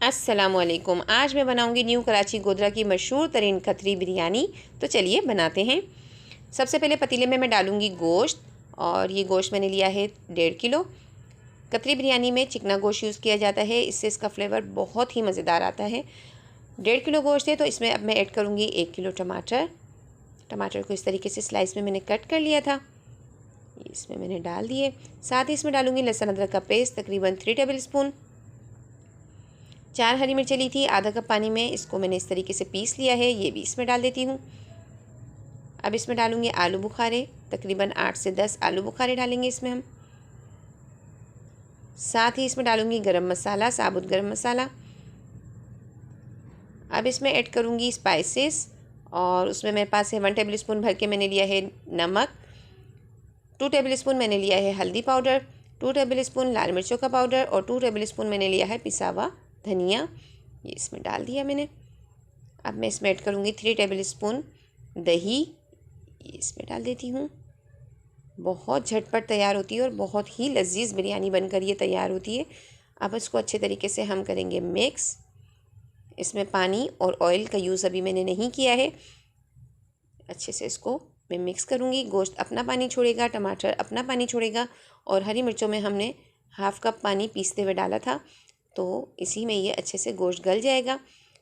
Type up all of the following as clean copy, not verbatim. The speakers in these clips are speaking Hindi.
अस्सलामुअलैकुम। आज मैं बनाऊंगी न्यू कराची गोदरा की मशहूर तरीन कतरी बिरयानी। तो चलिए बनाते हैं। सबसे पहले पतीले में मैं डालूंगी गोश्त, और ये गोश्त मैंने लिया है 1.5 किलो। कतरी बिरयानी में चिकना गोश्त यूज़ किया जाता है, इससे इसका फ्लेवर बहुत ही मज़ेदार आता है। 1.5 किलो गोश्त है, तो इसमें अब मैं ऐड करूँगी 1 किलो टमाटर। टमाटर को इस तरीके से स्लाइस में मैंने कट कर लिया था, इसमें मैंने डाल दिए। साथ ही इसमें डालूंगी लहसुन अदरक का पेस्ट, तकरीबन 3 टेबल स्पून। 4 हरी मिर्चें ली थी, आधा कप पानी में इसको मैंने इस तरीके से पीस लिया है, ये भी इसमें डाल देती हूँ। अब इसमें डालूंगी आलू बुखारे, तकरीबन 8 से 10 आलू बुखारे डालेंगे इसमें हम। साथ ही इसमें डालूंगी गरम मसाला, साबुत गरम मसाला। अब इसमें ऐड करूँगी स्पाइसेस, और उसमें मेरे पास है 1 टेबल स्पून भर के मैंने लिया है नमक, 2 टेबल स्पून मैंने लिया है हल्दी पाउडर, 2 टेबल स्पून लाल मिर्चों का पाउडर, और 2 टेबल स्पून मैंने लिया है पिसा हुआ धनिया। ये इसमें डाल दिया मैंने। अब मैं इसमें ऐड करूँगी 3 टेबल स्पून दही, ये इसमें डाल देती हूँ। बहुत झटपट तैयार होती है और बहुत ही लजीज बिरयानी बनकर ये तैयार होती है। अब इसको अच्छे तरीके से हम करेंगे मिक्स। इसमें पानी और ऑयल का यूज़ अभी मैंने नहीं किया है। अच्छे से इसको मैं मिक्स करूँगी। गोश्त अपना पानी छोड़ेगा, टमाटर अपना पानी छोड़ेगा, और हरी मिर्चों में हमने हाफ़ कप पानी पीसते हुए डाला था, तो इसी में ये अच्छे से गोश्त गल जाएगा।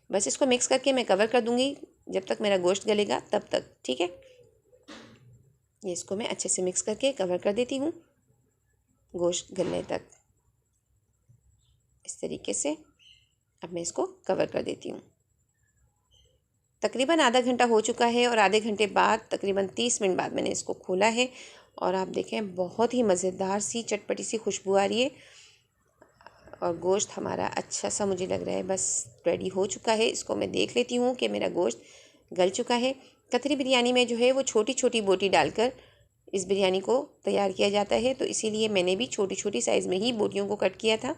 बस इसको मिक्स करके मैं कवर कर दूँगी जब तक मेरा गोश्त गलेगा तब तक, ठीक है। ये इसको मैं अच्छे से मिक्स करके कवर कर देती हूँ गोश्त गलने तक, इस तरीके से। अब मैं इसको कवर कर देती हूँ। तकरीबन आधा घंटा हो चुका है, और आधे घंटे बाद तकरीबन 30 मिनट बाद मैंने इसको खोला है, और आप देखें बहुत ही मज़ेदार सी चटपटी सी खुशबू आ रही है, और गोश्त हमारा अच्छा सा मुझे लग रहा है बस रेडी हो चुका है। इसको मैं देख लेती हूँ कि मेरा गोश्त गल चुका है। कतरी बिरयानी में जो है वो छोटी छोटी बोटी डालकर इस बिरयानी को तैयार किया जाता है, तो इसीलिए मैंने भी छोटी छोटी साइज़ में ही बोटियों को कट किया था,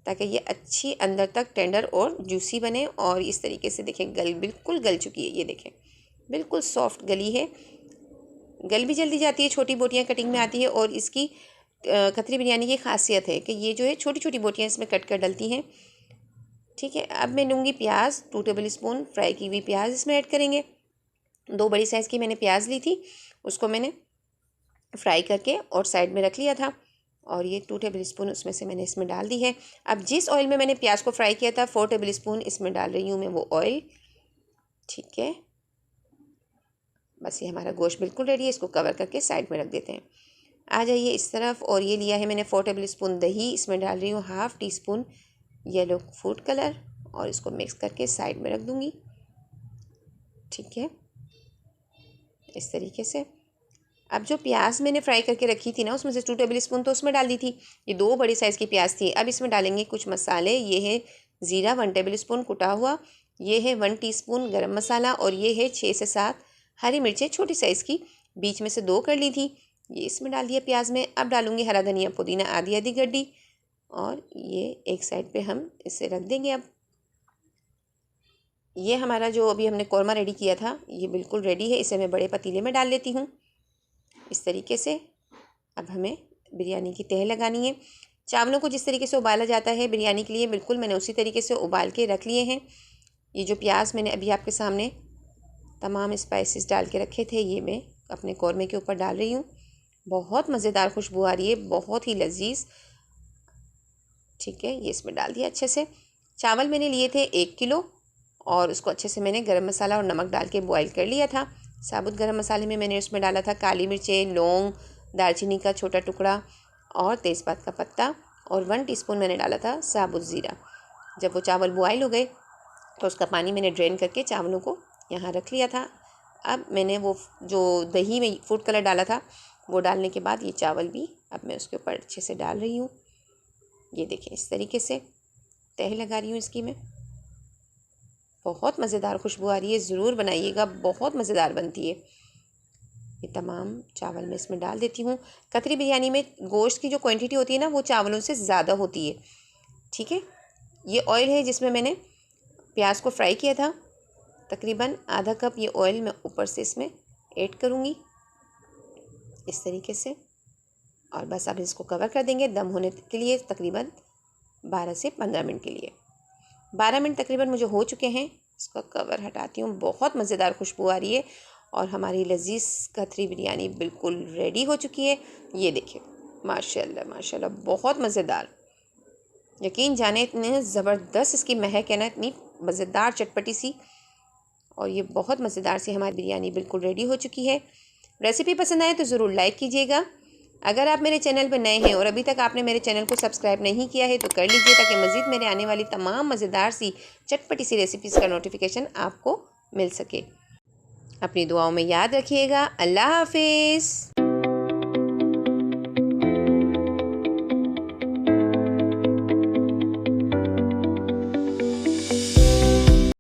ताकि ये अच्छी अंदर तक टेंडर और जूसी बने। और इस तरीके से देखें बिल्कुल गल चुकी है, ये देखें बिल्कुल सॉफ्ट गली है। गल भी जल्दी जाती है, छोटी बोटियां कटिंग में आती है, और इसकी कतरी बिरयानी की खासियत है कि ये जो है छोटी छोटी बोटियां इसमें कट कर डलती हैं, ठीक है। अब मैं लूँगी प्याज, 2 टेबल स्पून फ्राई की हुई प्याज इसमें ऐड करेंगे। 2 बड़ी साइज़ की मैंने प्याज ली थी, उसको मैंने फ्राई करके और साइड में रख लिया था, और ये 2 टेबल स्पून उसमें से मैंने इसमें डाल दी है। अब जिस ऑयल में मैंने प्याज को फ्राई किया था 4 टेबल स्पून इसमें डाल रही हूँ मैं वो ऑयल, ठीक है। बस ये हमारा गोश्त बिल्कुल रेडी है, इसको कवर करके साइड में रख देते हैं। आ जाइए इस तरफ, और ये लिया है मैंने 4 टेबल स्पून दही, इसमें डाल रही हूँ half tea spoon yellow food colour, और इसको मिक्स करके साइड में रख दूँगी, ठीक है, इस तरीके से। अब जो प्याज मैंने फ्राई करके रखी थी ना, उसमें से 2 टेबल स्पून तो उसमें डाल दी थी। ये 2 बड़ी साइज़ की प्याज थी। अब इसमें डालेंगे कुछ मसाले। ये है ज़ीरा 1 टेबल स्पून कुटा हुआ, ये है 1 टीस्पून गरम मसाला, और ये है 6 से 7 हरी मिर्चें छोटी साइज़ की, बीच में से 2 कर ली थी, ये इसमें डाल दिया प्याज में। अब डालूँगी हरा धनिया पुदीना आधी आधी गड्डी, और ये एक साइड पर हम इसे रख देंगे। अब ये हमारा जो अभी हमने कौरमा रेडी किया था ये बिल्कुल रेडी है। इसे मैं बड़े पतीले में डाल लेती हूँ, इस तरीके से। अब हमें बिरयानी की तह लगानी है। चावलों को जिस तरीके से उबाला जाता है बिरयानी के लिए, बिल्कुल मैंने उसी तरीके से उबाल के रख लिए हैं। ये जो प्याज मैंने अभी आपके सामने तमाम स्पाइसेस डाल के रखे थे, ये मैं अपने कौरमे के ऊपर डाल रही हूँ। बहुत मज़ेदार खुशबू आ रही है, बहुत ही लजीज, ठीक है। ये इसमें डाल दिया अच्छे से। चावल मैंने लिए थे 1 किलो, और उसको अच्छे से मैंने गरम मसाला और नमक डाल के बॉईल कर लिया था। साबुत गरम मसाले में मैंने उसमें डाला था काली मिर्चें, लौंग, दालचीनी का छोटा टुकड़ा, और तेज़पात का पत्ता, और 1 टीस्पून मैंने डाला था साबुत ज़ीरा। जब वो चावल बॉईल हो गए तो उसका पानी मैंने ड्रेन करके चावलों को यहाँ रख लिया था। अब मैंने वो जो दही में फूड कलर डाला था वो डालने के बाद ये चावल भी अब मैं उसके ऊपर अच्छे से डाल रही हूँ। ये देखें इस तरीके से तह लगा रही हूँ इसकी मैं। बहुत मज़ेदार खुशबू आ रही है, ज़रूर बनाइएगा, बहुत मज़ेदार बनती है। ये तमाम चावल मैं इसमें डाल देती हूँ। कतरी बिरयानी में गोश्त की जो क्वांटिटी होती है ना वो चावलों से ज़्यादा होती है, ठीक है। ये ऑयल है जिसमें मैंने प्याज को फ्राई किया था, तकरीबन आधा कप ये ऑयल मैं ऊपर से इसमें ऐड करूँगी, इस तरीके से। और बस अब इसको कवर कर देंगे दम होने के लिए, तकरीबन 12 से 15 मिनट के लिए। 12 मिनट तकरीबन मुझे हो चुके हैं। इसका कवर हटाती हूँ। बहुत मज़ेदार खुशबू आ रही है और हमारी लजीज कतरी बिरयानी बिल्कुल रेडी हो चुकी है। ये देखिए, माशाल्लाह माशाल्लाह, बहुत मज़ेदार। यकीन जाने इतने ज़बरदस्त इसकी महक है ना, इतनी मज़ेदार चटपटी सी, और ये बहुत मज़ेदार सी हमारी बिरयानी बिल्कुल रेडी हो चुकी है। रेसिपी पसंद आए तो ज़रूर लाइक कीजिएगा। अगर आप मेरे चैनल पर नए हैं और अभी तक आपने मेरे चैनल को सब्सक्राइब नहीं किया है तो कर लीजिए, ताकि मज़ीद मेरे आने वाली तमाम मज़ेदार सी चटपटी सी रेसिपीज़ का नोटिफिकेशन आपको मिल सके। अपनी दुआओं में याद रखिएगा। अल्लाह हाफिज़।